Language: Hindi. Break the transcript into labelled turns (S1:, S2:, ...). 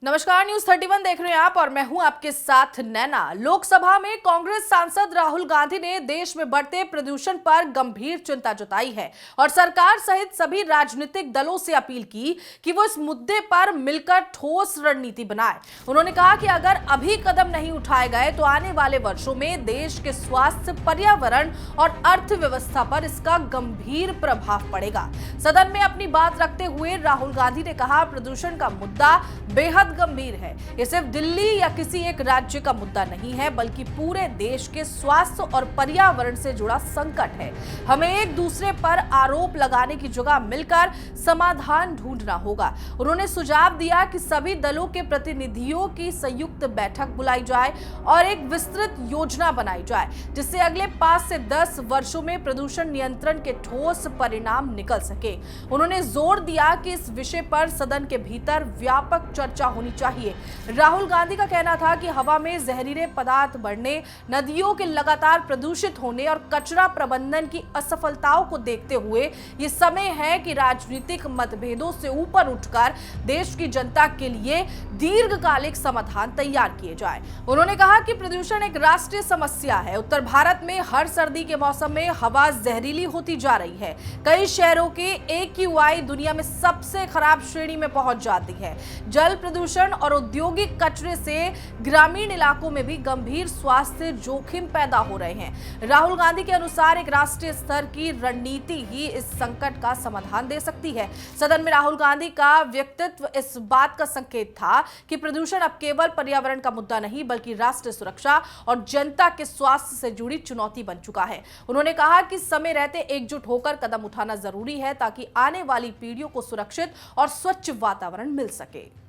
S1: नमस्कार, न्यूज 31 देख रहे हैं आप और मैं हूं आपके साथ नैना। लोकसभा में कांग्रेस सांसद राहुल गांधी ने देश में बढ़ते प्रदूषण पर गंभीर चिंता जताई है और सरकार सहित सभी राजनीतिक दलों से अपील की कि वो इस मुद्दे पर मिलकर ठोस रणनीति बनाए। उन्होंने कहा कि अगर अभी कदम नहीं उठाए गए तो आने वाले वर्षों में देश के स्वास्थ्य, पर्यावरण और अर्थव्यवस्था पर इसका गंभीर प्रभाव पड़ेगा। सदन में अपनी बात रखते हुए राहुल गांधी ने कहा, प्रदूषण का मुद्दा बेहद गंभीर है। ये सिर्फ दिल्ली या किसी एक राज्य का मुद्दा नहीं है, बल्कि पूरे देश के स्वास्थ्य और पर्यावरण से जुड़ा संकट है। हमें एक दूसरे पर आरोप लगाने की जगह मिलकर समाधान ढूंढना होगा। उन्होंने सुझाव दिया कि सभी दलों के प्रतिनिधियों की संयुक्त बैठक बुलाई जाए और एक विस्तृत योजना बनाई जाए, जिससे अगले 5 से 10 वर्षों में प्रदूषण नियंत्रण के ठोस परिणाम निकल सके। उन्होंने जोर दिया कि इस विषय पर सदन के भीतर व्यापक चर्चा होनी चाहिए। राहुल गांधी का कहना था कि हवा में जहरीले पदार्थ बढ़ने, नदियों के लगातार प्रदूषित होने और कचरा प्रबंधन की असफलताओं को देखते हुए ये समय है कि राजनीतिक मतभेदों से ऊपर उठकर देश की जनता के लिए दीर्घकालिक समाधान तैयार किए जाए। उन्होंने कहा कि प्रदूषण एक राष्ट्रीय समस्या है। उत्तर भारत में हर सर्दी के मौसम में हवा जहरीली होती जा रही है। कई शहरों के AQI दुनिया में सबसे खराब श्रेणी में पहुंच जाती है। जल प्रदूषण और औद्योगिक कचरे से ग्रामीण इलाकों में भी गंभीर स्वास्थ्य जोखिम पैदा हो रहे हैं। राहुल गांधी के अनुसार एक राष्ट्रीय स्तर की रणनीति ही इस संकट का समाधान दे सकती है। सदन में राहुल गांधी का व्यक्तित्व इस बात का संकेत था कि प्रदूषण अब केवल पर्यावरण का मुद्दा नहीं, बल्कि राष्ट्रीय सुरक्षा और जनता के स्वास्थ्य से जुड़ी चुनौती बन चुका है। उन्होंने कहा कि समय रहते एकजुट होकर कदम उठाना जरूरी है, ताकि आने वाली पीढ़ियों को सुरक्षित और स्वच्छ वातावरण मिल सके।